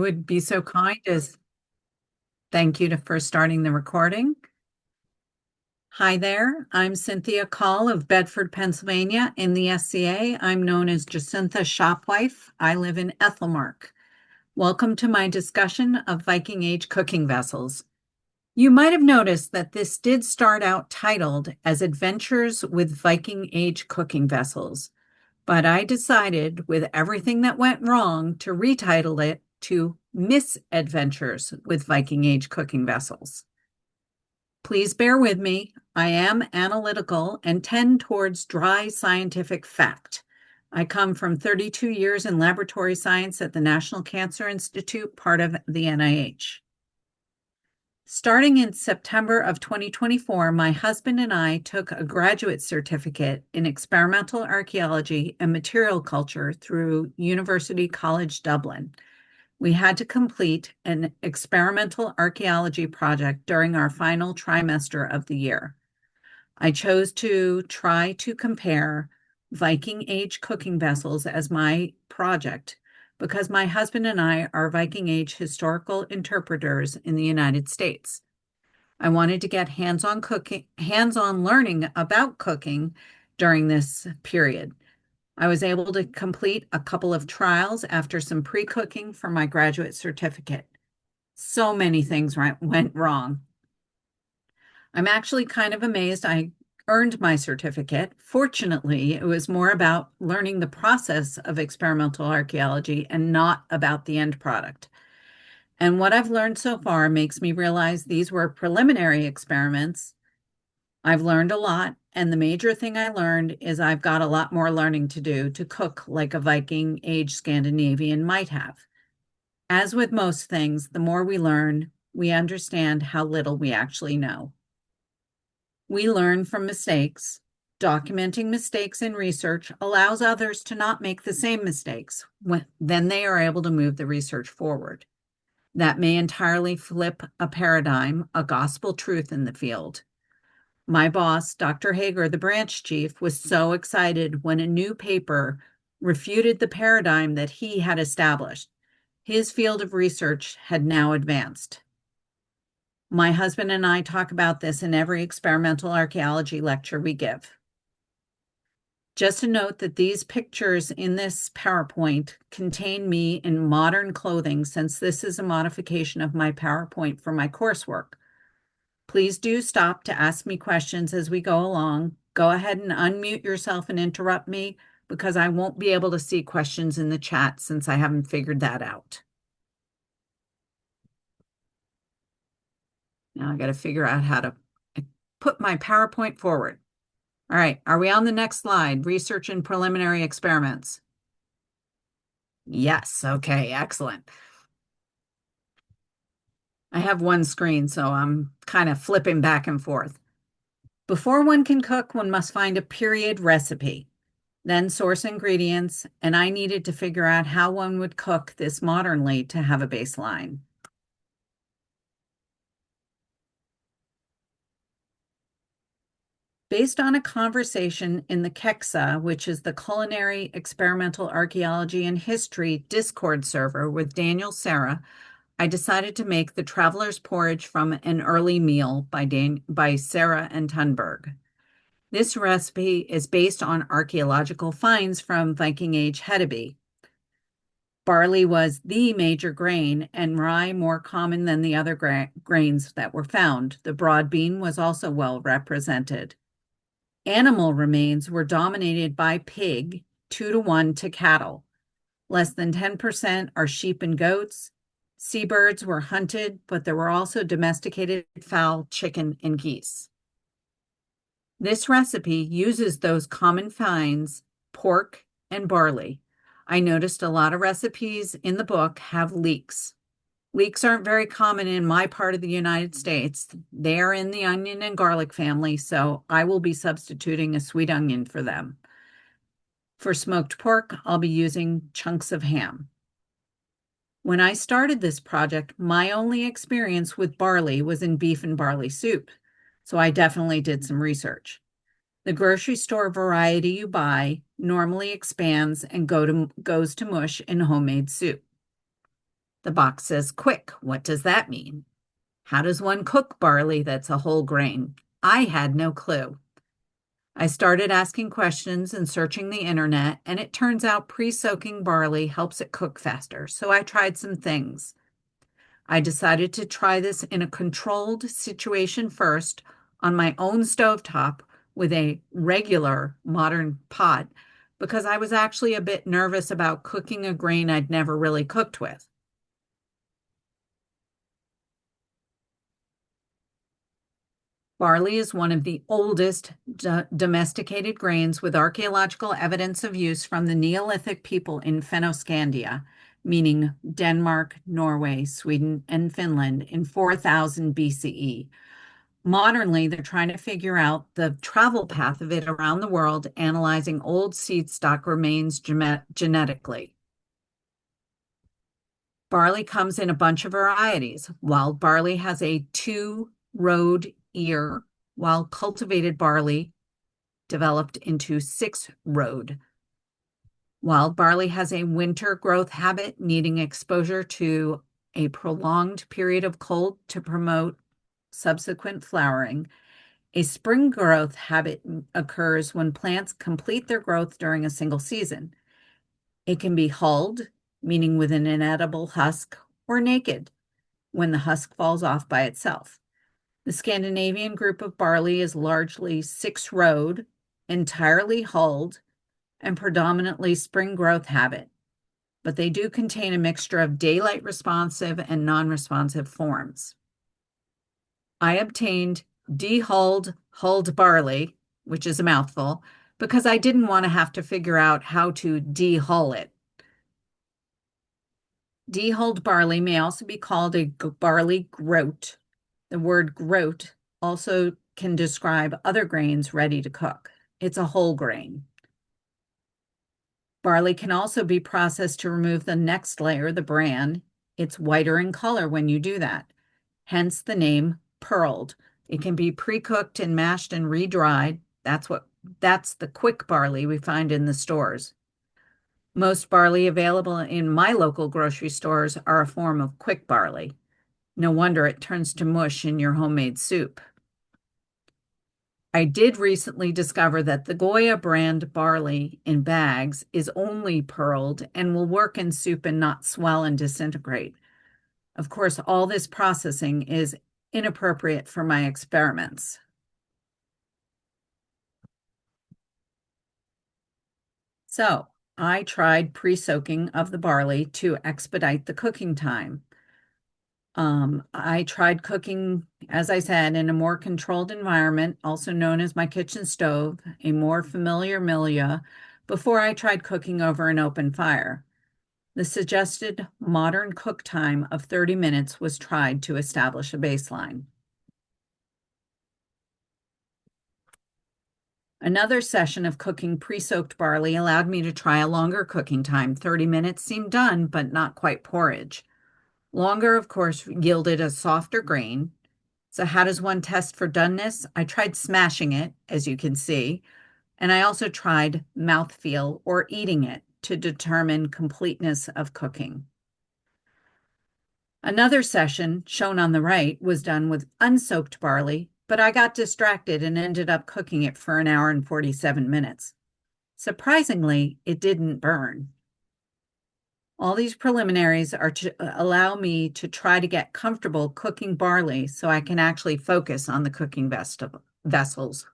would be so kind as thank you for starting the recording. Hi there, I'm Cynthia Call of Bedford, Pennsylvania in the SCA. I'm known as Jacintha Shopwife. I live in Ethelmark. Welcome to my discussion of Viking Age cooking vessels. You might have noticed that this did start out titled as Adventures with Viking Age Cooking Vessels, but I decided with everything that went wrong to retitle it to Misadventures with Viking Age Cooking Vessels. Please bear with me. I am analytical and tend towards dry scientific fact. I come from 32 years in laboratory science at the National Cancer Institute, part of the NIH. Starting in September of 2024, my husband and I took a graduate certificate in experimental archaeology and material culture through University College Dublin. We had to complete an experimental archaeology project during our final trimester of the year. I chose to try to compare Viking Age cooking vessels as my project because my husband and I are Viking Age historical interpreters in the United States. I wanted to get hands-on learning about cooking during this period. I was able to complete a couple of trials after some pre-cooking for my graduate certificate. So many things went wrong. I'm actually kind of amazed I earned my certificate. Fortunately, it was more about learning the process of experimental archaeology and not about the end product. And what I've learned so far makes me realize these were preliminary experiments. I've learned a lot, and the major thing I learned is I've got a lot more learning to do to cook like a Viking Age Scandinavian might have. As with most things, the more we learn, we understand how little we actually know. We learn from mistakes. Documenting mistakes in research allows others to not make the same mistakes. Then they are able to move the research forward. That may entirely flip a paradigm, a gospel truth in the field. My boss, Dr. Hager, the branch chief, was so excited when a new paper refuted the paradigm that he had established. His field of research had now advanced. My husband and I talk about this in every experimental archaeology lecture we give. Just a note that these pictures in this PowerPoint contain me in modern clothing, since this is a modification of my PowerPoint for my coursework. Please do stop to ask me questions as we go along. Go ahead and unmute yourself and interrupt me because I won't be able to see questions in the chat since I haven't figured that out. Now I got to figure out how to put my PowerPoint forward. All right, are we on the next slide? Research and preliminary experiments. Yes, okay, excellent. I have one screen, so I'm kind of flipping back and forth. Before one can cook, one must find a period recipe, then source ingredients, and I needed to figure out how one would cook this modernly to have a baseline. Based on a conversation in the KEXA, which is the Culinary Experimental Archaeology and History Discord server with Daniel Serra, I decided to make the Traveler's Porridge from an Early Meal by Serra and Thunberg. This recipe is based on archaeological finds from Viking Age Hedeby. Barley was the major grain and rye more common than the other grains that were found. The broad bean was also well represented. Animal remains were dominated by pig, 2-to-1 to cattle. Less than 10% are sheep and goats. Seabirds were hunted, but there were also domesticated fowl, chicken, and geese. This recipe uses those common finds, pork and barley. I noticed a lot of recipes in the book have leeks. Leeks aren't very common in my part of the United States. They are in the onion and garlic family, so I will be substituting a sweet onion for them. For smoked pork, I'll be using chunks of ham. When I started this project, my only experience with barley was in beef and barley soup, so I definitely did some research. The grocery store variety you buy normally expands and goes to mush in homemade soup. The box says quick. What does that mean? How does one cook barley that's a whole grain? I had no clue. I started asking questions and searching the internet, and it turns out pre-soaking barley helps it cook faster. So I tried some things. I decided to try this in a controlled situation first on my own stovetop with a regular modern pot because I was actually a bit nervous about cooking a grain I'd never really cooked with. Barley is one of the oldest domesticated grains with archaeological evidence of use from the Neolithic people in Fennoscandia, meaning Denmark, Norway, Sweden, and Finland in 4000 BCE. Modernly, they're trying to figure out the travel path of it around the world, analyzing old seed stock remains genetically. Barley comes in a bunch of varieties. Wild barley has a two-road ear, while cultivated barley developed into six-road. Wild barley has a winter growth habit, needing exposure to a prolonged period of cold to promote subsequent flowering. A spring growth habit occurs when plants complete their growth during a single season. It can be hulled, meaning with an inedible husk, or naked, when the husk falls off by itself. The Scandinavian group of barley is largely six-roed, entirely hulled, and predominantly spring growth habit, but they do contain a mixture of daylight responsive and non-responsive forms. I obtained hulled barley, which is a mouthful, because I didn't want to have to figure out how to dehull it. Dehulled barley may also be called a barley groat. The word groat also can describe other grains ready to cook. It's a whole grain. Barley can also be processed to remove the next layer, the bran. It's whiter in color when you do that, hence the name pearled. It can be pre-cooked and mashed and re-dried. That's the quick barley we find in the stores. Most barley available in my local grocery stores are a form of quick barley. No wonder it turns to mush in your homemade soup. I did recently discover that the Goya brand barley in bags is only pearled and will work in soup and not swell and disintegrate. Of course, all this processing is inappropriate for my experiments. So I tried pre-soaking of the barley to expedite the cooking time. I tried cooking, as I said, in a more controlled environment, also known as my kitchen stove, a more familiar milieu, before I tried cooking over an open fire. The suggested modern cook time of 30 minutes was tried to establish a baseline. Another session of cooking pre-soaked barley allowed me to try a longer cooking time. 30 minutes seemed done, but not quite porridge. Longer, of course, yielded a softer grain. So how does one test for doneness? I tried smashing it, as you can see, and I also tried mouthfeel or eating it to determine completeness of cooking. Another session, shown on the right, was done with unsoaked barley, but I got distracted and ended up cooking it for an hour and 47 minutes. Surprisingly, it didn't burn. All these preliminaries are to allow me to try to get comfortable cooking barley so I can actually focus on the cooking vessels.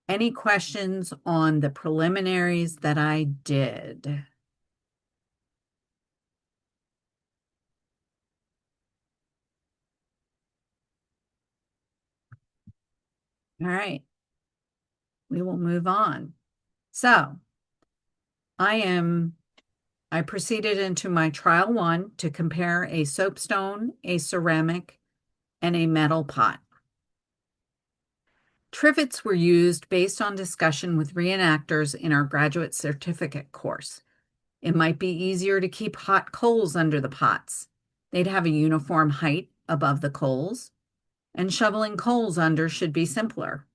Any questions on the preliminaries that I did? All right, we will move on. So I proceeded into my trial one to compare a soapstone, a ceramic, and a metal pot. Trivets were used based on discussion with reenactors in our graduate certificate course. It might be easier to keep hot coals under the pots. They'd have a uniform height above the coals, and shoveling coals under should be simpler.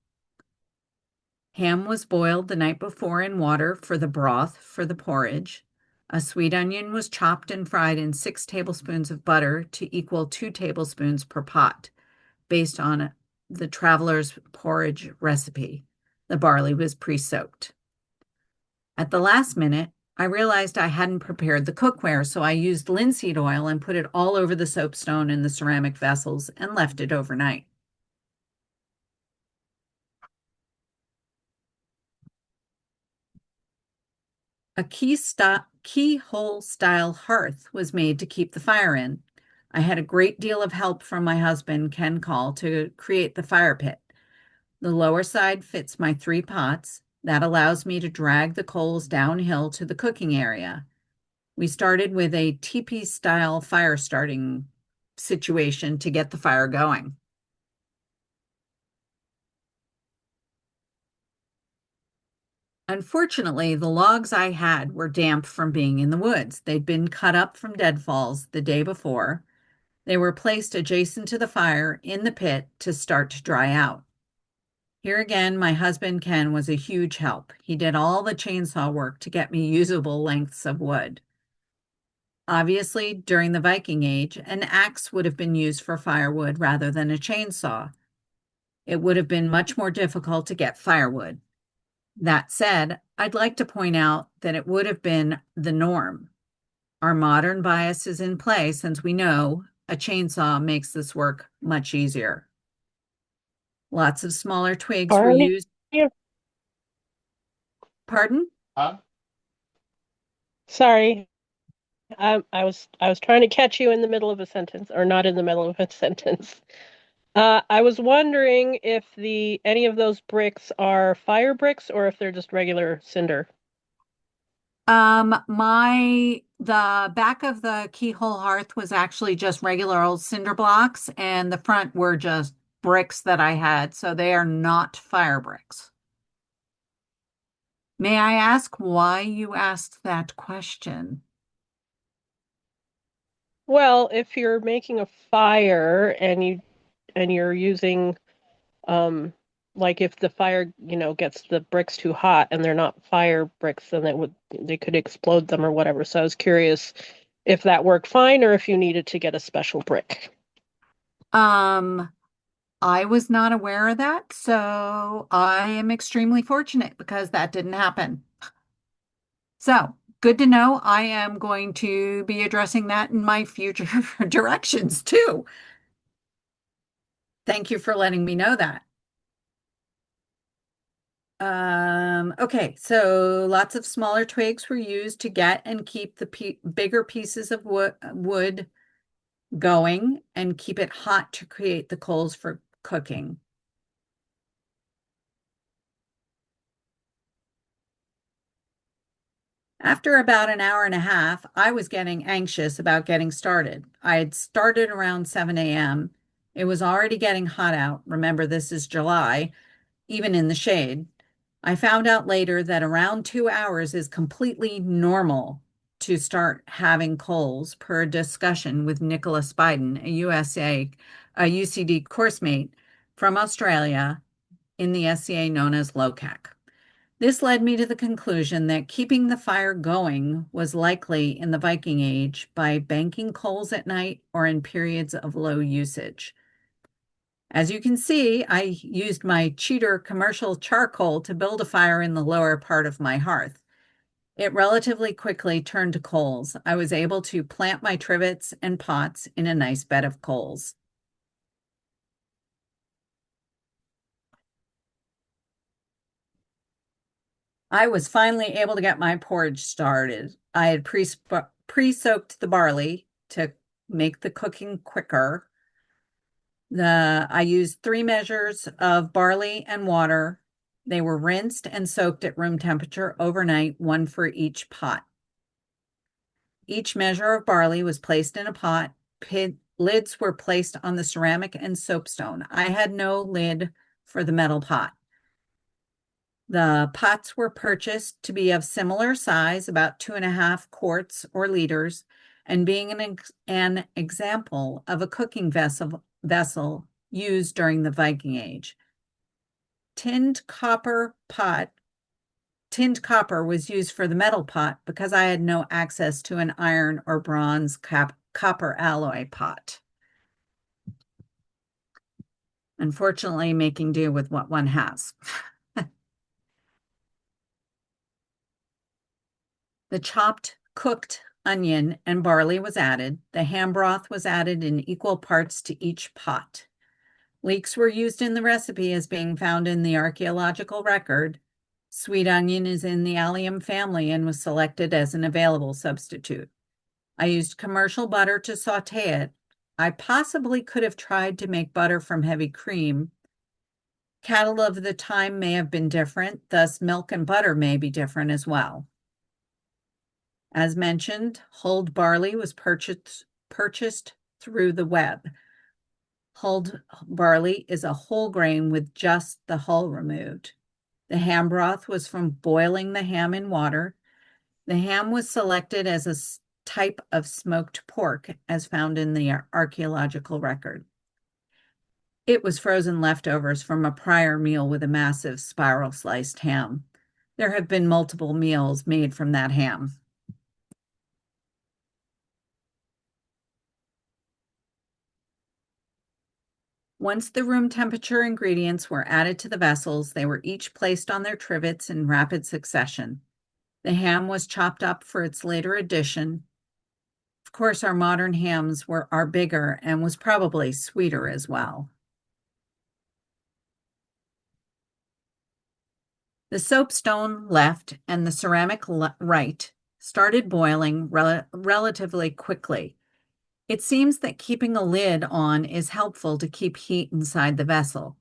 Ham was boiled the night before in water for the broth for the porridge. A sweet onion was chopped and fried in 6 tablespoons of butter to equal 2 tablespoons per pot, based on the traveler's porridge recipe. The barley was pre-soaked. At the last minute, I realized I hadn't prepared the cookware, so I used linseed oil and put it all over the soapstone in the ceramic vessels and left it overnight. A keyhole style hearth was made to keep the fire in. I had a great deal of help from my husband, Ken Call, to create the fire pit. The lower side fits my 3 pots. That allows me to drag the coals downhill to the cooking area. We started with a teepee style fire starting situation to get the fire going. Unfortunately, the logs I had were damp from being in the woods. They'd been cut up from deadfalls the day before. They were placed adjacent to the fire in the pit to start to dry out. Here again, my husband Ken was a huge help. He did all the chainsaw work to get me usable lengths of wood. Obviously, during the Viking Age, an axe would have been used for firewood rather than a chainsaw. It would have been much more difficult to get firewood. That said, I'd like to point out that it would have been the norm. Our modern bias is in play since we know a chainsaw makes this work much easier. Lots of smaller twigs were Already. used. Pardon? Sorry. I was trying to catch you in the middle of a sentence, or not in the middle of a sentence. I was wondering if the any of those bricks are fire bricks or if they're just regular cinder. The back of the keyhole hearth was actually just regular old cinder blocks, and the front were just bricks that I had, so they are not fire bricks. May I ask why you asked that question? Well, if you're making a fire and you're using um like if the fire, gets the bricks too hot and they're not fire bricks, then they could explode them or whatever. So I was curious if that worked fine or if you needed to get a special brick. Um, I was not aware of that, so I am extremely fortunate because that didn't happen. So, good to know. I am going to be addressing that in my future directions too. Thank you for letting me know that. Okay, so lots of smaller twigs were used to get and keep the bigger pieces of wood going and keep it hot to create the coals for cooking. After about an hour and a half, I was getting anxious about getting started. I had started around 7 a.m. It was already getting hot out. Remember, this is July, even in the shade. I found out later that around 2 hours is completely normal to start having coals, per discussion with Nicholas Biden, a UCD course mate from Australia in the SCA known as LOCAC. This led me to the conclusion that keeping the fire going was likely in the Viking Age by banking coals at night or in periods of low usage. As you can see, I used my cheater commercial charcoal to build a fire in the lower part of my hearth. It relatively quickly turned to coals. I was able to plant my trivets and pots in a nice bed of coals. I was finally able to get my porridge started. I had pre-soaked the barley to make the cooking quicker. I used 3 measures of barley and water. They were rinsed and soaked at room temperature overnight, one for each pot. Each measure of barley was placed in a pot. Lids were placed on the ceramic and soapstone. I had no lid for the metal pot. The pots were purchased to be of similar size, about 2.5 quarts or liters, and being an example of a cooking vessel used during the Viking Age. Tinned copper pot Tinned copper was used for the metal pot because I had no access to an iron or bronze copper alloy pot. Unfortunately, making do with what one has. The chopped, cooked onion and barley was added. The ham broth was added in equal parts to each pot. Leeks were used in the recipe as being found in the archaeological record. Sweet onion is in the allium family and was selected as an available substitute. I used commercial butter to saute it. I possibly could have tried to make butter from heavy cream. Cattle of the time may have been different, thus milk and butter may be different as well. As mentioned, hulled barley was purchased through the web. Hulled barley is a whole grain with just the hull removed. The ham broth was from boiling the ham in water. The ham was selected as a type of smoked pork, as found in the archaeological record. It was frozen leftovers from a prior meal with a massive spiral sliced ham. There have been multiple meals made from that ham. Once the room temperature ingredients were added to the vessels, they were each placed on their trivets in rapid succession. The ham was chopped up for its later addition. Of course, our modern hams are bigger and was probably sweeter as well. The soapstone left and the ceramic right started boiling relatively quickly. It seems that keeping a lid on is helpful to keep heat inside the vessel.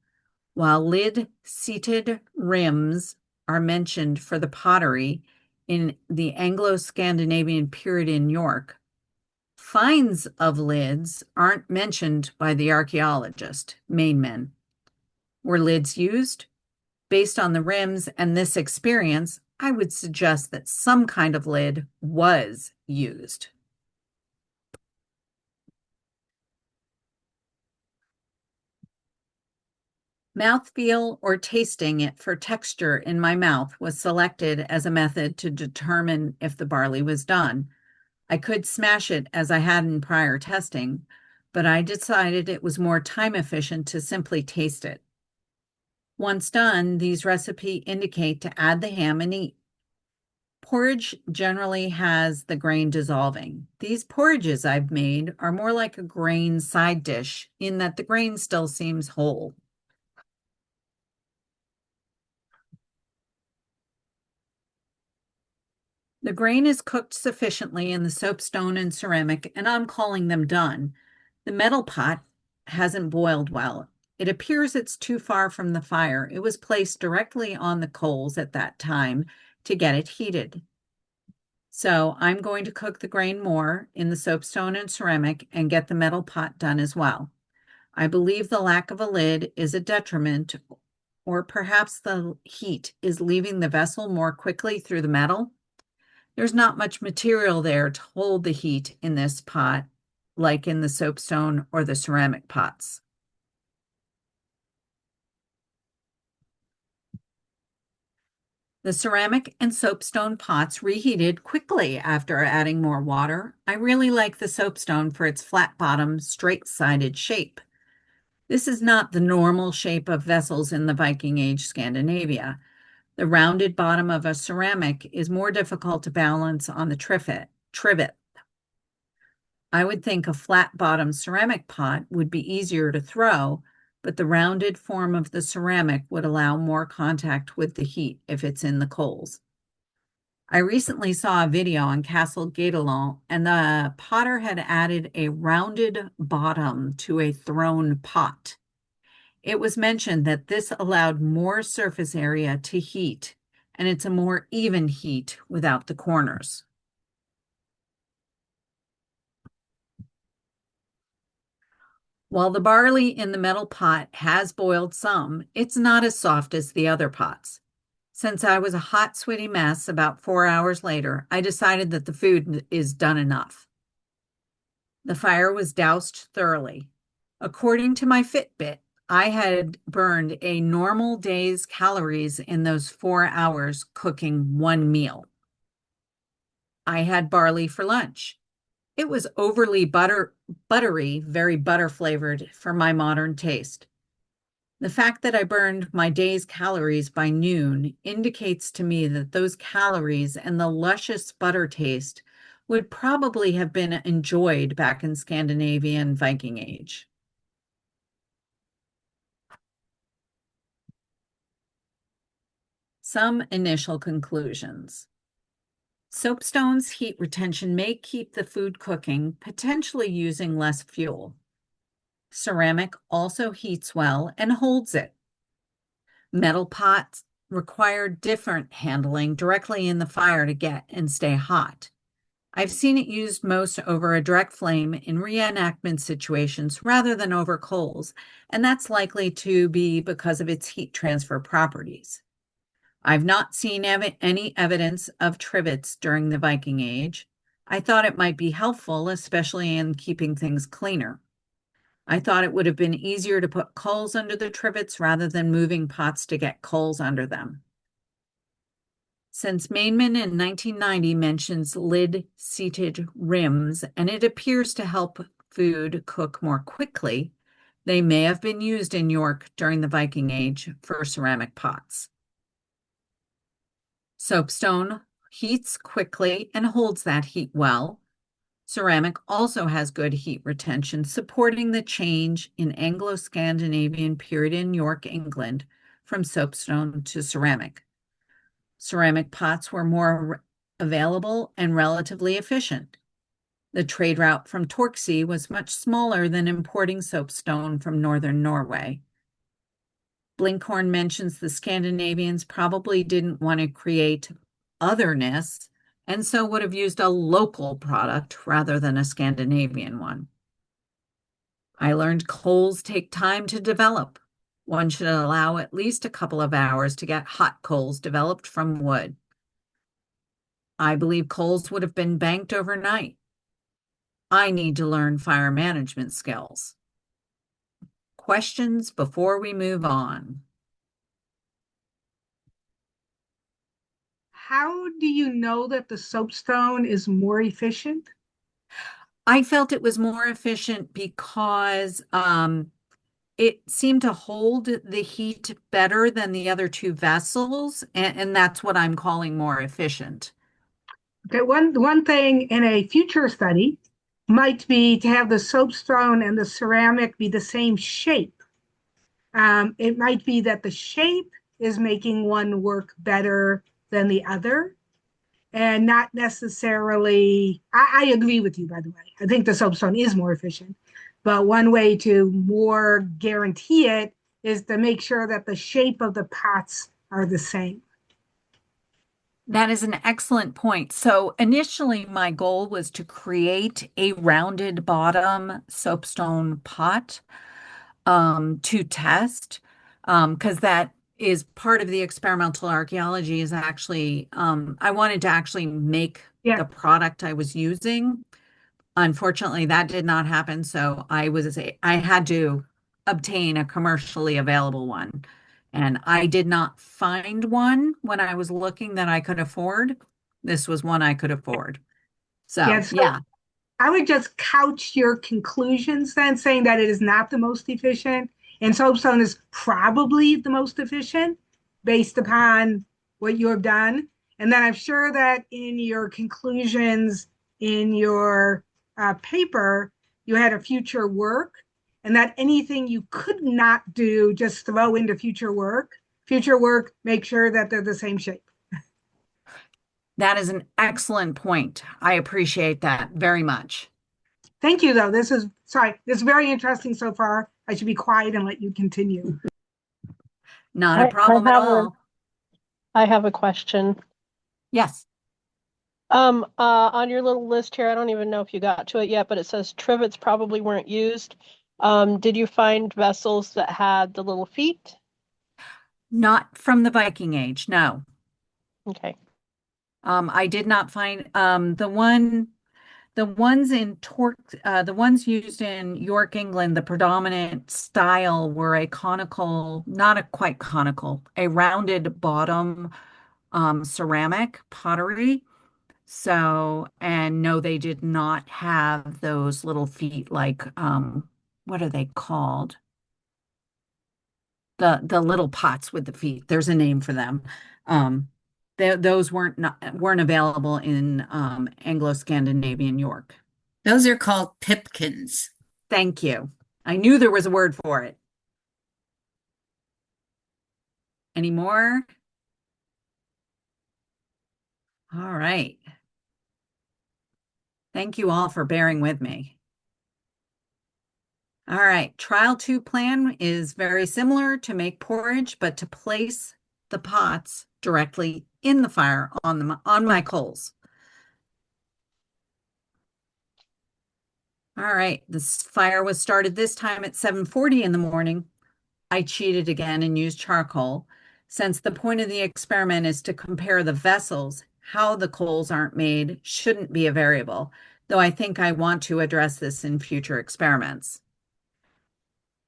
While lid-seated rims are mentioned for the pottery in the Anglo-Scandinavian period in York, finds of lids aren't mentioned by the archaeologist, Mainman. Were lids used? Based on the rims and this experience, I would suggest that some kind of lid was used. Mouthfeel or tasting it for texture in my mouth was selected as a method to determine if the barley was done. I could smash it as I had in prior testing, but I decided it was more time efficient to simply taste it. Once done, these recipes indicate to add the ham and eat. Porridge generally has the grain dissolving. These porridges I've made are more like a grain side dish in that the grain still seems whole. The grain is cooked sufficiently in the soapstone and ceramic, and I'm calling them done. The metal pot hasn't boiled well. It appears it's too far from the fire. It was placed directly on the coals at that time to get it heated. So I'm going to cook the grain more in the soapstone and ceramic and get the metal pot done as well. I believe the lack of a lid is a detriment, or perhaps the heat is leaving the vessel more quickly through the metal. There's not much material there to hold the heat in this pot, like in the soapstone or the ceramic pots. The ceramic and soapstone pots reheated quickly after adding more water. I really like the soapstone for its flat bottom, straight-sided shape. This is not the normal shape of vessels in the Viking Age Scandinavia. The rounded bottom of a ceramic is more difficult to balance on the trivet. I would think a flat bottom ceramic pot would be easier to throw, but the rounded form of the ceramic would allow more contact with the heat if it's in the coals. I recently saw a video on Castle Gatelon, and the potter had added a rounded bottom to a thrown pot. It was mentioned that this allowed more surface area to heat, and it's a more even heat without the corners. While the barley in the metal pot has boiled some, it's not as soft as the other pots. Since I was a hot, sweaty mess about 4 hours later, I decided that the food is done enough. The fire was doused thoroughly. According to my Fitbit, I had burned a normal day's calories in those 4 hours cooking one meal. I had barley for lunch. It was overly buttery, very butter flavored for my modern taste. The fact that I burned my day's calories by noon indicates to me that those calories and the luscious butter taste would probably have been enjoyed back in Scandinavian Viking age. Some initial conclusions. Soapstone's heat retention may keep the food cooking, potentially using less fuel. Ceramic also heats well and holds it. Metal pots require different handling directly in the fire to get and stay hot. I've seen it used most over a direct flame in reenactment situations rather than over coals, and that's likely to be because of its heat transfer properties. I've not seen any evidence of trivets during the Viking Age. I thought it might be helpful, especially in keeping things cleaner. I thought it would have been easier to put coals under the trivets rather than moving pots to get coals under them. Since Mainman in 1990 mentions lid-seated rims, and it appears to help food cook more quickly, they may have been used in York during the Viking Age for ceramic pots. Soapstone heats quickly and holds that heat well. Ceramic also has good heat retention, supporting the change in Anglo-Scandinavian period in York, England, from soapstone to ceramic. Ceramic pots were more available and relatively efficient. The trade route from Torksey was much smaller than importing soapstone from northern Norway. Blinkhorn mentions the Scandinavians probably didn't want to create otherness and so would have used a local product rather than a Scandinavian one. I learned coals take time to develop. One should allow at least a couple of hours to get hot coals developed from wood. I believe coals would have been banked overnight. I need to learn fire management skills. Questions before we move on? How do you know that the soapstone is more efficient? I felt it was more efficient because it seemed to hold the heat better than the other two vessels, and that's what I'm calling more efficient. Okay, one thing in a future study might be to have the soapstone and the ceramic be the same shape. It might be that the shape is making one work better than the other, and not necessarily. I agree with you, by the way. I think the soapstone is more efficient, but one way to more guarantee it is to make sure that the shape of the pots are the same. That is an excellent point. So initially, my goal was to create a rounded bottom soapstone pot to test, because that is part of the experimental archaeology is actually, I wanted to actually make Yeah, the product I was using. Unfortunately, that did not happen, so I had to obtain a commercially available one. And I did not find one when I was looking that I could afford. This was one I could afford. yeah. So, So yeah, I would just couch your conclusions then, saying that it is not the most efficient, and soapstone is probably the most efficient based upon what you have done. And then I'm sure that in your conclusions in your paper, you had a future work, and that anything you could not do, just throw into future work. Future work, make sure that they're the same shape. that is an excellent point. I appreciate that very much. Thank you, though. This is very interesting so far. I should be quiet and let you continue. Not a I, I problem at have a all. I have a question. Yes. On your little list here, I don't even know if you got to it yet, but it says trivets probably weren't used. Did you find vessels that had the little feet? Not from the Viking Age, no. Okay. I did not find the one. The ones used in York, England, the predominant style were a conical, not a quite conical, a rounded bottom ceramic pottery. So, and no, they did not have those little feet like what are they called? The little pots with the feet. There's a name for them. Um, those weren't available in Anglo-Scandinavian York. Those are called pipkins. Thank you. I knew there was a word for it. Any more? All right. Thank you all for bearing with me. All right. Trial 2 plan is very similar to make porridge, but to place the pots directly in the fire on my coals. All right. This fire was started this time at 7:40 in the morning. I cheated again and used charcoal. Since the point of the experiment is to compare the vessels, how the coals aren't made shouldn't be a variable, though I think I want to address this in future experiments.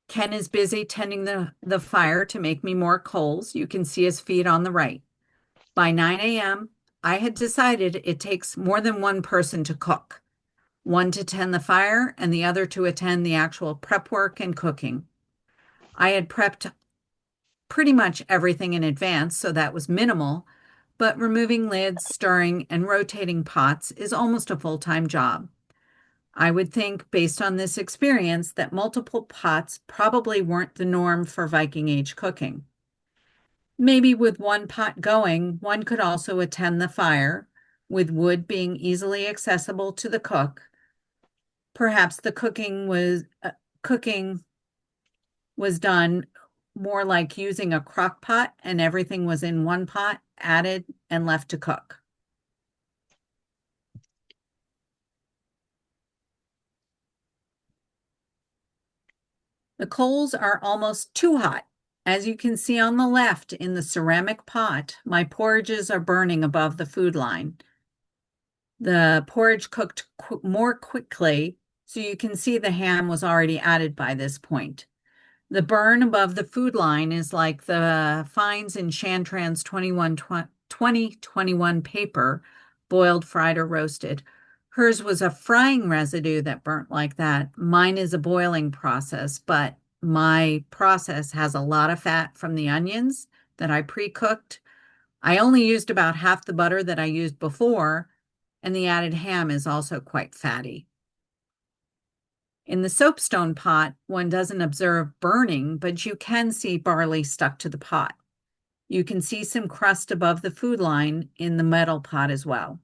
Ken is busy tending the fire to make me more coals. You can see his feet on the right. By 9 a.m., I had decided it takes more than one person to cook, one to tend the fire and the other to attend the actual prep work and cooking. I had prepped pretty much everything in advance, so that was minimal, but removing lids, stirring, and rotating pots is almost a full-time job. I would think, based on this experience, that multiple pots probably weren't the norm for Viking Age cooking. Maybe with one pot going, one could also attend the fire, with wood being easily accessible to the cook. Perhaps the cooking was done more like using a crock pot and everything was in one pot, added and left to cook. The coals are almost too hot. As you can see on the left in the ceramic pot, my porridges are burning above the food line. The porridge cooked more quickly, so you can see the ham was already added by this point. The burn above the food line is like the fines in Shantran's 2021 paper, boiled, fried, or roasted. Hers was a frying residue that burnt like that. Mine is a boiling process, but my process has a lot of fat from the onions that I pre-cooked. I only used about half the butter that I used before, and the added ham is also quite fatty. In the soapstone pot, one doesn't observe burning, but you can see barley stuck to the pot. You can see some crust above the food line in the metal pot as well.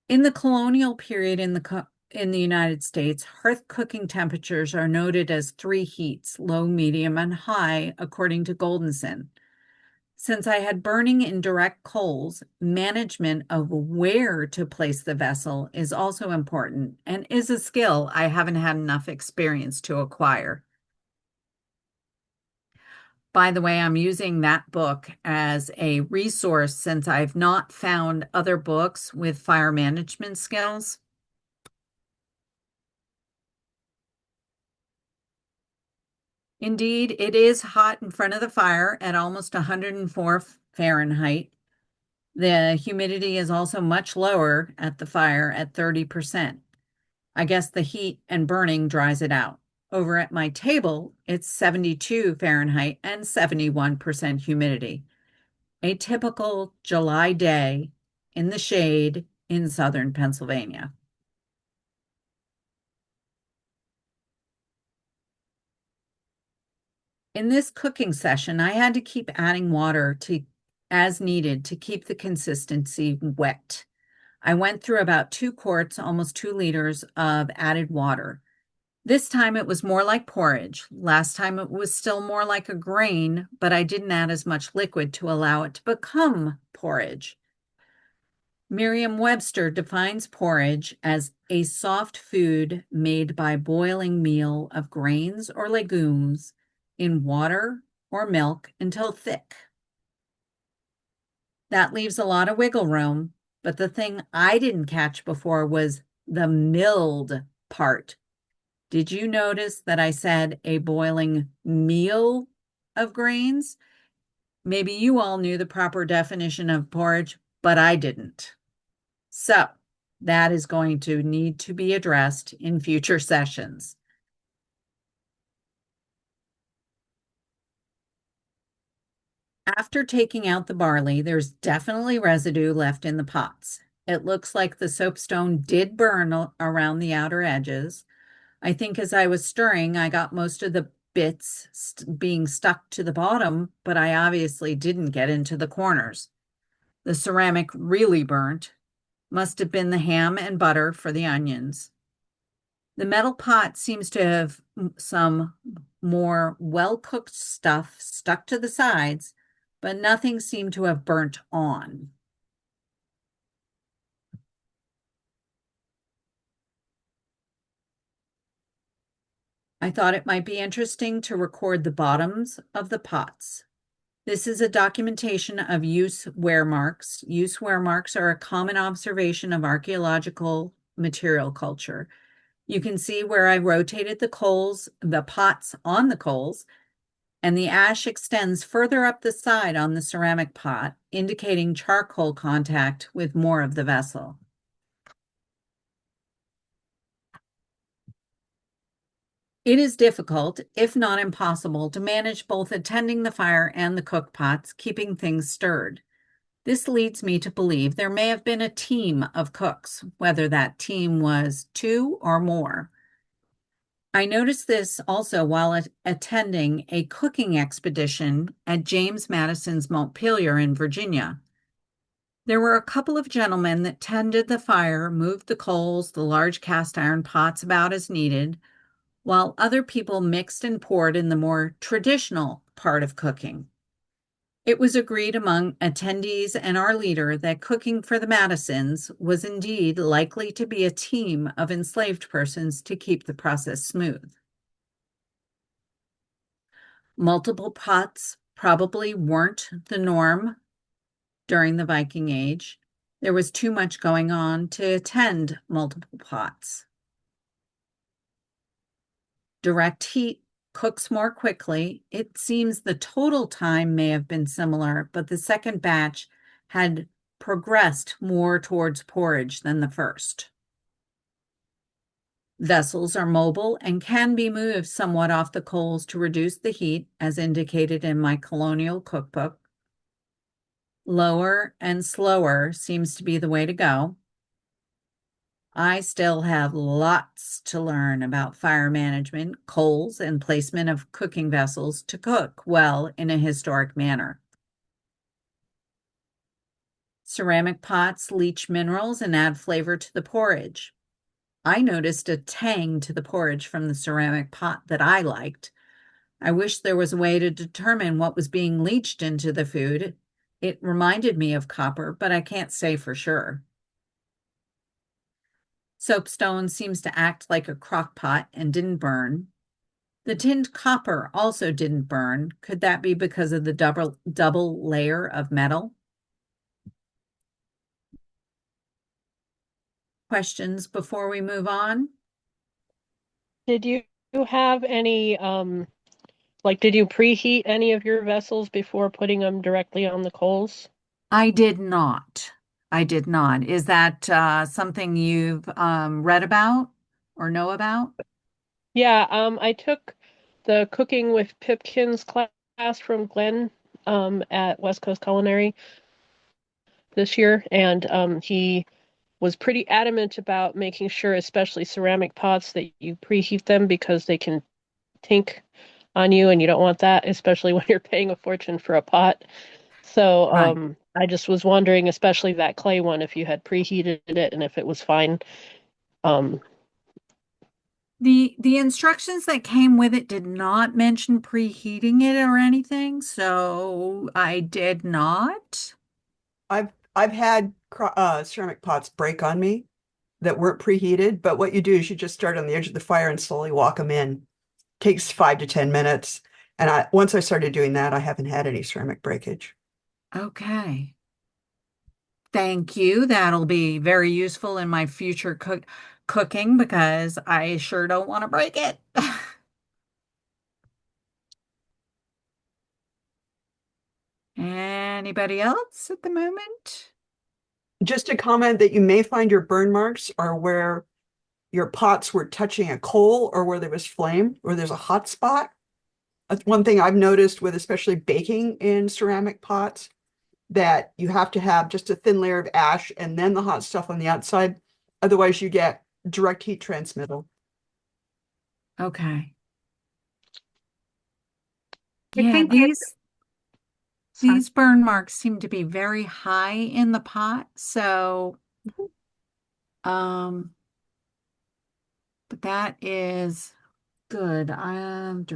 In the colonial period in the United States, hearth cooking temperatures are noted as 3 heats, low, medium, and high, according to Goldenson. Since I had burning in direct coals, management of where to place the vessel is also important and is a skill I haven't had enough experience to acquire. By the way, I'm using that book as a resource since I've not found other books with fire management skills. Indeed, it is hot in front of the fire at almost 104 Fahrenheit. The humidity is also much lower at the fire at 30%. I guess the heat and burning dries it out. Over at my table, it's 72 Fahrenheit and 71% humidity. A typical July day in the shade in southern Pennsylvania. In this cooking session, I had to keep adding water as needed to keep the consistency wet. I went through about 2 quarts, almost 2 liters of added water. This time it was more like porridge. Last time it was still more like a grain, but I didn't add as much liquid to allow it to become porridge. Merriam-Webster defines porridge as a soft food made by boiling meal of grains or legumes in water or milk until thick. That leaves a lot of wiggle room. But the thing I didn't catch before was the milled part. Did you notice that I said a boiling meal of grains? Maybe you all knew the proper definition of porridge, but I didn't. So that is going to need to be addressed in future sessions. After taking out the barley, there's definitely residue left in the pots. It looks like the soapstone did burn around the outer edges. I think as I was stirring, I got most of the bits being stuck to the bottom, but I obviously didn't get into the corners. The ceramic really burnt. Must have been the ham and butter for the onions. The metal pot seems to have some more well-cooked stuff stuck to the sides, but nothing seemed to have burnt on. I thought it might be interesting to record the bottoms of the pots. This is a documentation of use wear marks. Use wear marks are a common observation of archaeological material culture. You can see where I rotated the pots on the coals, and the ash extends further up the side on the ceramic pot, indicating charcoal contact with more of the vessel. It is difficult, if not impossible, to manage both attending the fire and the cook pots, keeping things stirred. This leads me to believe there may have been a team of cooks, whether that team was two or more. I noticed this also while attending a cooking expedition at James Madison's Montpelier in Virginia. There were a couple of gentlemen that tended the fire, moved the coals, the large cast iron pots about as needed, while other people mixed and poured in the more traditional part of cooking. It was agreed among attendees and our leader that cooking for the Madisons was indeed likely to be a team of enslaved persons to keep the process smooth. Multiple pots probably weren't the norm during the Viking Age. There was too much going on to attend multiple pots. Direct heat cooks more quickly. It seems the total time may have been similar, but the second batch had progressed more towards porridge than the first. Vessels are mobile and can be moved somewhat off the coals to reduce the heat, as indicated in my colonial cookbook. Lower and slower seems to be the way to go. I still have lots to learn about fire management, coals, and placement of cooking vessels to cook well in a historic manner. Ceramic pots leach minerals and add flavor to the porridge. I noticed a tang to the porridge from the ceramic pot that I liked. I wish there was a way to determine what was being leached into the food. It reminded me of copper, but I can't say for sure. Soapstone seems to act like a crock pot and didn't burn. The tinned copper also didn't burn. Could that be because of the double layer of metal? Questions before we move on? Did you have any, did you preheat any of your vessels before putting them directly on the coals? I did not. I did not. Is that something you've read about or know about? Yeah, I took the Cooking with Pipkins class from Glenn at West Coast Culinary this year, and he was pretty adamant about making sure, especially ceramic pots, that you preheat them because they can tink on you, and you don't want that, especially when you're paying a fortune for a pot. So Right. I just was wondering, especially that clay one, if you had preheated it and if it was fine. Um, The instructions that came with it did not mention preheating it or anything, so I did not. I've had ceramic pots break on me that weren't preheated, but what you do is you just start on the edge of the fire and slowly walk them in. Takes 5 to 10 minutes. And once I started doing that, I haven't had any ceramic breakage. Okay. Thank you. That'll be very useful in my future cooking because I sure don't want to break it. Anybody else at the moment? Just a comment that you may find your burn marks are where your pots were touching a coal or where there was flame or there's a hot spot. That's one thing I've noticed with especially baking in ceramic pots, that you have to have just a thin layer of ash and then the hot stuff on the outside. Otherwise, you get direct heat transmittal. Okay. I Yeah, think it, sorry. these burn marks seem to be very high in the pot, so um but that is good. I'm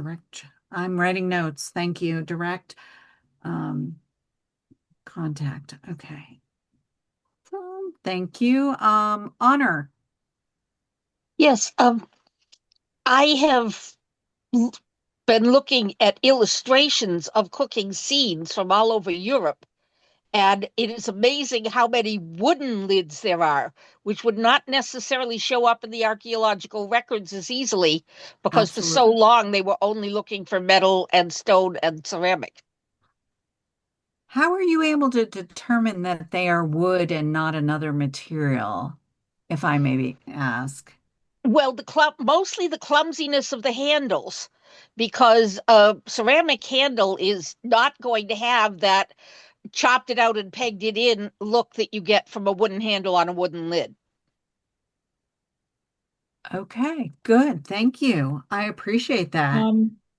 writing notes. Thank you. Direct um contact. Okay. Thank you. Honor. Yes, I have l- been looking at illustrations of cooking scenes from all over Europe, and it is amazing how many wooden lids there are, which would not necessarily show up in the archaeological records as easily because for so Absolutely. long they were only looking for metal and stone and ceramic. How are you able to determine that they are wood and not another material, if I may ask? Well, mostly the clumsiness of the handles, because a ceramic handle is not going to have that chopped it out and pegged it in look that you get from a wooden handle on a wooden lid. Okay, good. Thank you. I appreciate that.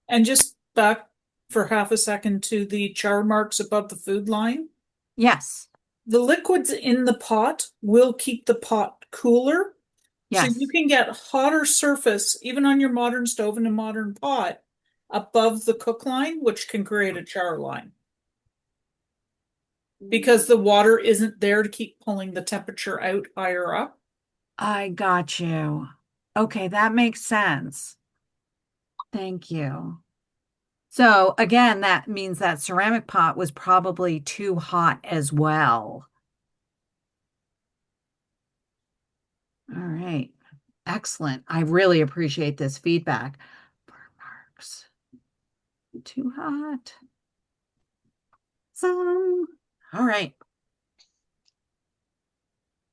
And just back for half a second to the char marks above the food line. Yes, The liquids in the pot will keep the pot cooler. So you yes. can get hotter surface, even on your modern stove and a modern pot, above the cook line, which can create a char line. Because the water isn't there to keep pulling the temperature out higher up. I got you. Okay, that makes sense. Thank you. So again, that means that ceramic pot was probably too hot as well. All right. Excellent. I really appreciate this feedback. Burn marks. Too hot. Some. All right.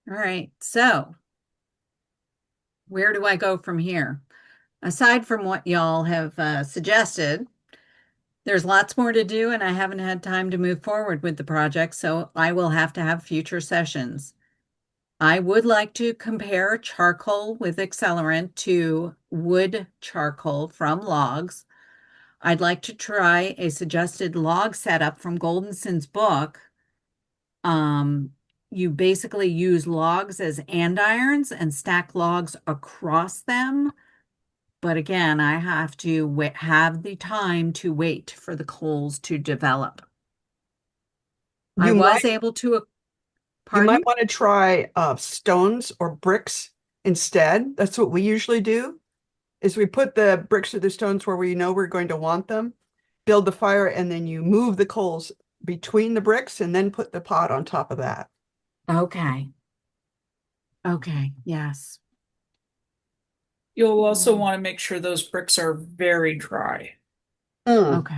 All right. So, where do I go from here? Aside from what y'all have suggested, there's lots more to do, and I haven't had time to move forward with the project, so I will have to have future sessions. I would like to compare charcoal with accelerant to wood charcoal from logs. I'd like to try a suggested log setup from Goldenson's book. Um, you basically use logs as andirons and stack logs across them. But again, I have to have the time to wait for the coals to develop. I You was might able to, you pardon? might want to try stones or bricks instead. That's what we usually do. Is we put the bricks or the stones where we know we're going to want them, build the fire, and then you move the coals between the bricks and then put the pot on top of that. Okay. Okay. Yes. You'll also Mm. want to make sure those bricks are very dry Mm. Okay.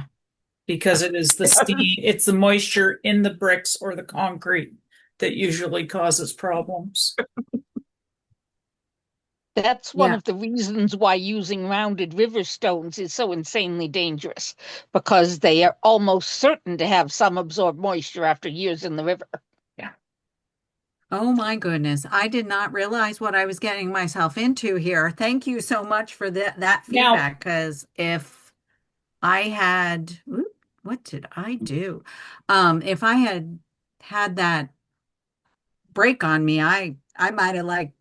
because it is the steam, it's the moisture in the bricks or the concrete that usually causes problems. That's one Yeah. of the reasons why using rounded river stones is so insanely dangerous, because they are almost certain to have some absorbed moisture after years in the river. Yeah. Oh my goodness. I did not realize what I was getting myself into here. Thank you so much for that Now, feedback. Because if I had, what did I do? If I had had that break on me, I might have like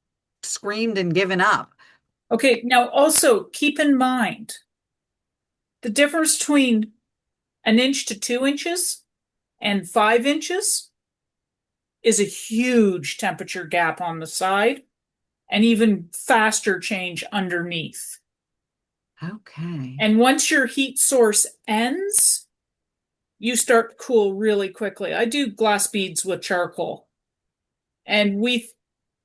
screamed and given up. okay, now also keep in mind the difference between an inch to 2 inches and 5 inches is a huge temperature gap on the side and even faster change underneath. Okay. And once your heat source ends, you start to cool really quickly. I do glass beads with charcoal. And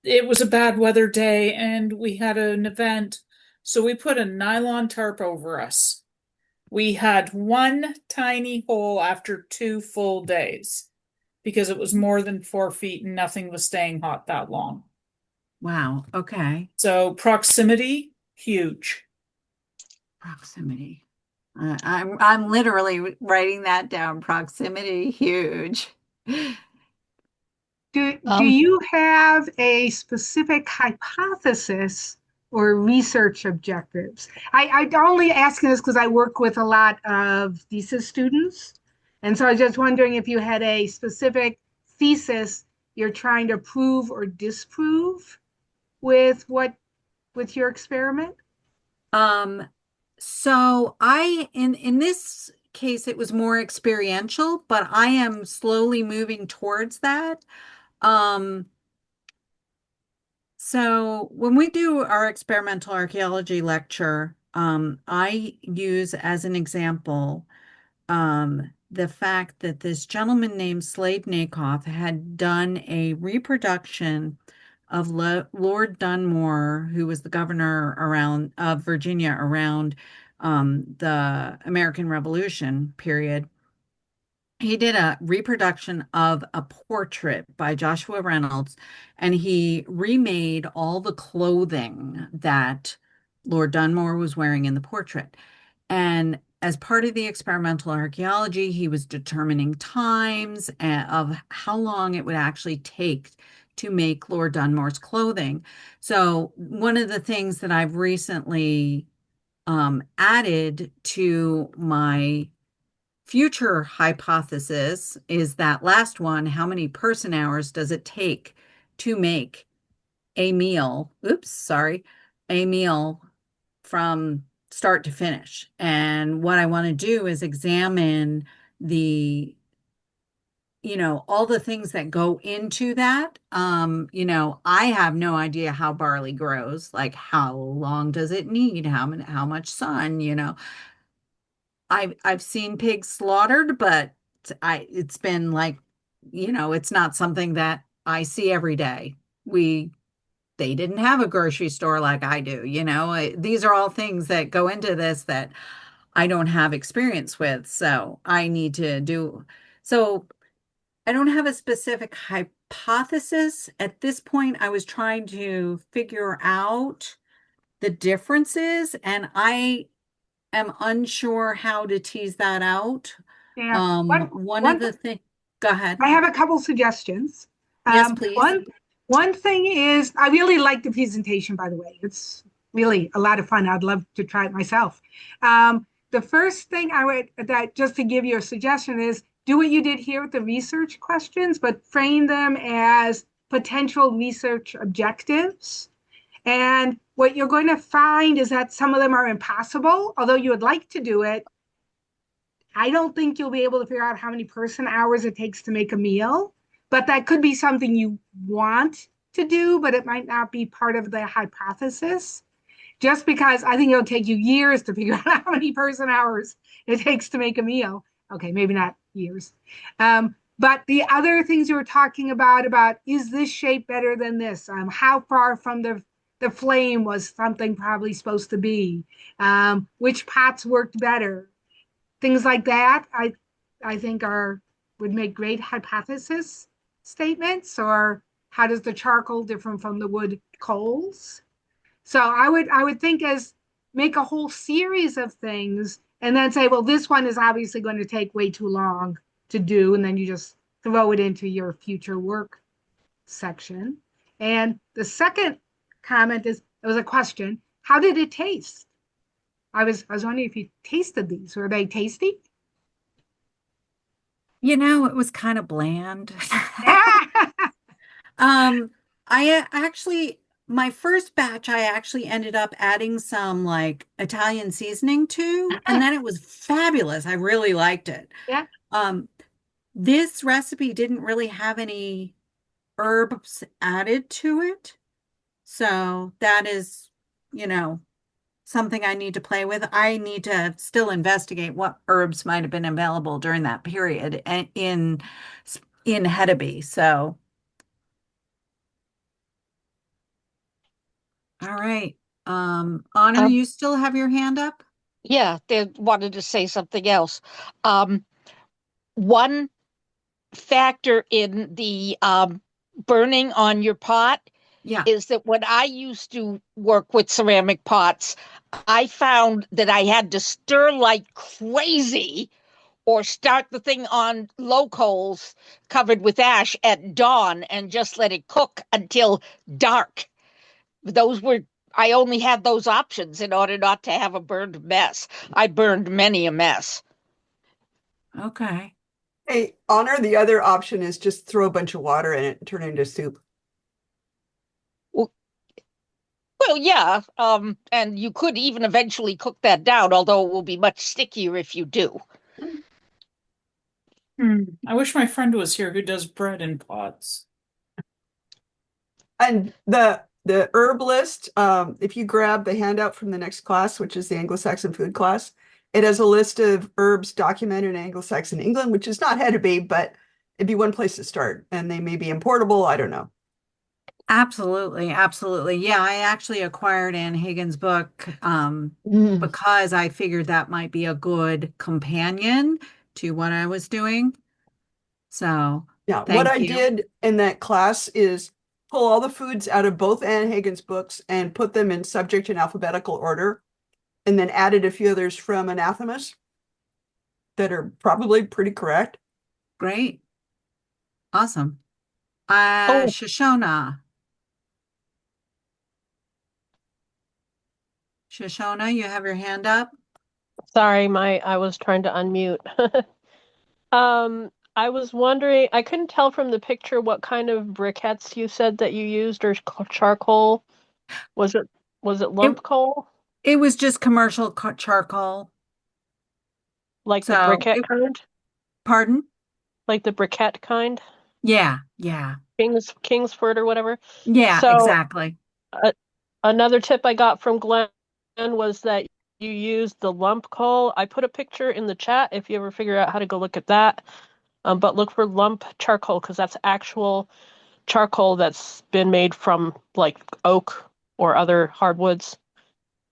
it was a bad weather day and we had an event. So we put a nylon tarp over us. We had one tiny hole after 2 full days because it was more than 4 feet and nothing was staying hot that long. Wow. Okay. So proximity, huge. Proximity. I'm literally writing that down. Proximity, huge. Do you have a specific hypothesis or research objectives? I only asking this because I work with a lot of thesis students. And so I was just wondering if you had a specific thesis you're trying to prove or disprove with your experiment. Um, so in this case it was more experiential, but I am slowly moving towards that. Um, so when we do our experimental archaeology lecture, I use as an example the fact that this gentleman named Slade Nakoff had done a reproduction of Lord Dunmore, who was the governor around of Virginia around the American Revolution period. He did a reproduction of a portrait by Joshua Reynolds, and he remade all the clothing that Lord Dunmore was wearing in the portrait. And as part of the experimental archaeology, he was determining times of how long it would actually take to make Lord Dunmore's clothing. So, one of the things that I've recently added to my future hypothesis is that last one, how many person hours does it take to make a meal? Oops, sorry, a meal from start to finish. And what I want to do is examine the, all the things that go into that. I have no idea how barley grows, like how long does it need, how much sun, I've seen pigs slaughtered, but it's been like, it's not something that I see every day. We they didn't have a grocery store like I do, These are all things that go into this that I don't have experience with, so I need to do. So I don't have a specific hypothesis. At this point, I was trying to figure out the differences, and I am unsure how to tease that out. Yeah. One One of one the things, go ahead. I have a couple suggestions. Yes, Um, please. one one thing is I really like the presentation, by the way. It's really a lot of fun. I'd love to try it myself. The first thing I would that just to give you a suggestion is do what you did here with the research questions, but frame them as potential research objectives. And what you're going to find is that some of them are impossible, although you would like to do it. I don't think you'll be able to figure out how many person hours it takes to make a meal, but that could be something you want to do, but it might not be part of the hypothesis. Just because I think it'll take you years to figure out how many person hours it takes to make a meal. Okay, maybe not years. But the other things you were talking about is this shape better than this? How far from the flame was something probably supposed to be? Which pots worked better? Things like that, I think would make great hypothesis statements. Or how does the charcoal different from the wood coals? So I would think as make a whole series of things and then say, well, this one is obviously going to take way too long to do, and then you just throw it into your future work section. And the second comment is it was a question: how did it taste? I was wondering if you tasted these. Were they tasty? It was kind of bland. Actually, my first batch, I actually ended up adding some like Italian seasoning to, and then it was fabulous. I really liked it. Yeah. Um, this recipe didn't really have any herbs added to it. So that is, you know, something I need to play with. I need to still investigate what herbs might have been available during that period in Hedeby. So All right. Honor, Um, you still have your hand up? yeah, they wanted to say something else. Um, One factor in the burning on your pot Yeah. is that when I used to work with ceramic pots, I found that I had to stir like crazy or start the thing on low coals covered with ash at dawn and just let it cook until dark. Those were I only had those options in order not to have a burned mess. I burned many a mess. Okay. Hey, Honor, the other option is just throw a bunch of water in it and turn it into soup. Well, yeah, and you could even eventually cook that down, although it will be much stickier if you do. I wish my friend was here who does bread in pots. And the herb list, if you grab the handout from the next class, which is the Anglo-Saxon food class, it has a list of herbs documented in Anglo-Saxon England, which is not had to be, but it'd be one place to start. And they may be importable. I don't know. Absolutely. Absolutely. Yeah, I actually acquired Anne Hagen's book Mm. because I figured that might be a good companion to what I was doing. So Yeah, what thank I you. did in that class is pull all the foods out of both Anne Hagen's books and put them in subject and alphabetical order, and then added a few others from Anathemas that are probably pretty correct. Great. Awesome. Oh, Shoshona. Shoshona, you have your hand up? sorry, my I was trying to unmute. I was wondering, I couldn't tell from the picture what kind of briquettes you said that you used or charcoal. Was it was it It lump coal? it was just commercial charcoal. Like the So briquette it, kind? pardon? Like the briquette kind? Yeah, yeah. Kingsford or whatever. Yeah, So exactly. uh, another tip I got from Glenn was that you use the lump coal. I put a picture in the chat if you ever figure out how to go look at that. But look for lump charcoal because that's actual charcoal that's been made from like oak or other hardwoods.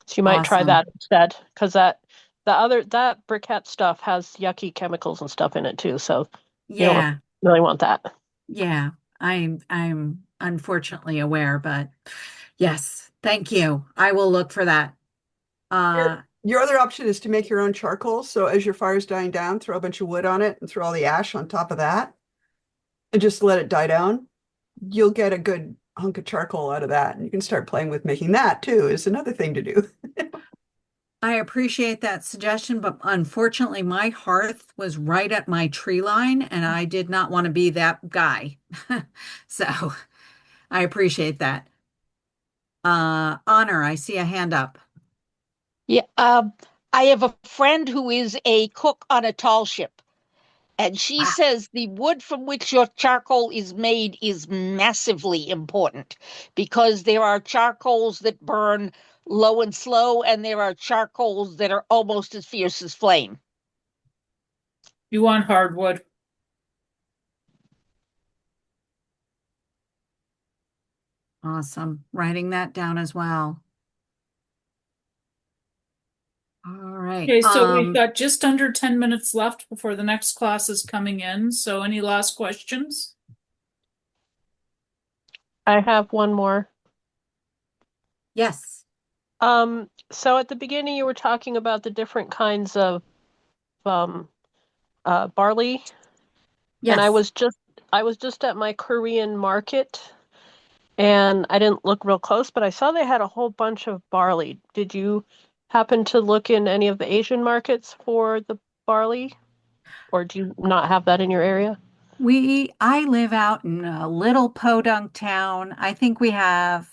So you might try Awesome. that instead because that briquette stuff has yucky chemicals and stuff in it too. So you don't Yeah. really want that. Yeah. I'm unfortunately aware, but yes, thank you. I will look for that. Your Uh your other option is to make your own charcoal. So as your fire's dying down, throw a bunch of wood on it and throw all the ash on top of that and just let it die down. You'll get a good hunk of charcoal out of that. And you can start playing with making that too, is another thing to do. I appreciate that suggestion, but unfortunately my hearth was right at my tree line and I did not want to be that guy. So I appreciate that. Honor, I see a hand up. Yeah, I have a friend who is a cook on a tall ship, and she Wow. says the wood from which your charcoal is made is massively important because there are charcoals that burn low and slow, and there are charcoals that are almost as fierce as flame. You want hardwood. Awesome. Writing that down as well. All right. Okay, so we've got just under 10 minutes left before the next class is coming in. So any last questions? I have one more. Yes. So at the beginning you were talking about the different kinds of um barley, and Yes. I was just at my Korean market and I didn't look real close, but I saw they had a whole bunch of barley. Did you happen to look in any of the Asian markets for the barley, or do you not have that in your area? I live out in a little podunk town. I think we have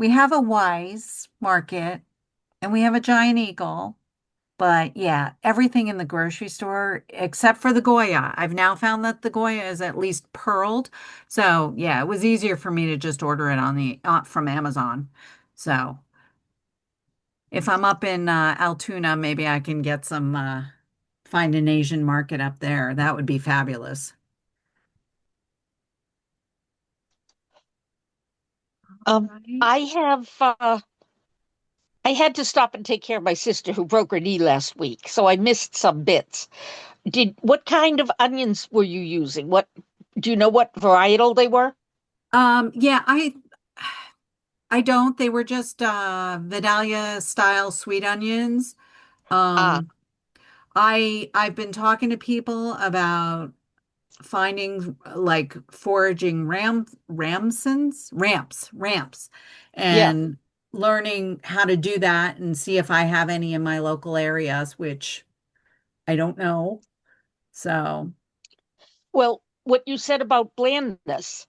a Wise market and we have a Giant Eagle. But yeah, everything in the grocery store except for the Goya. I've now found that the Goya is at least pearled. So yeah, it was easier for me to just order it on the from Amazon. So if I'm up in Altoona, maybe I can get some find an Asian market up there. That would be fabulous. Right. I have I had to stop and take care of my sister who broke her knee last week, so I missed some bits. What kind of onions were you using? What do you know what varietal they were? Yeah, I don't. They were just Vidalia style sweet onions. Ah, Um, I've been talking to people about finding like foraging ramps yeah. and learning how to do that and see if I have any in my local areas, which I don't know. So, Well, what you said about blandness,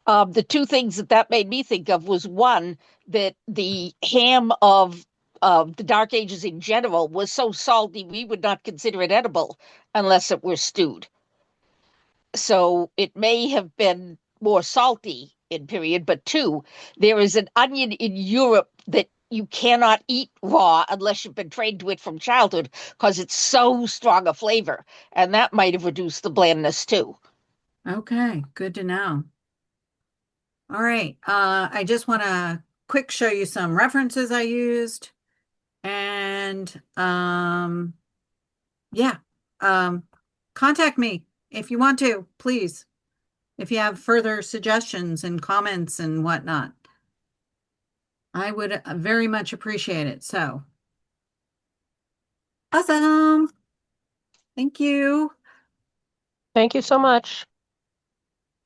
the two things that made me think of was one, that the ham of the Dark Ages in general was so salty we would not consider it edible unless it were stewed. So it may have been more salty in period. But two, there is an onion in Europe that you cannot eat raw unless you've been trained to it from childhood because it's so strong a flavor. And that might have reduced the blandness too. okay, good to know. All right. I just want to quick show you some references I used. And yeah, um, contact me if you want to, please, if you have further suggestions and comments and whatnot. I would very much appreciate it. So awesome. Thank you. Thank you so much.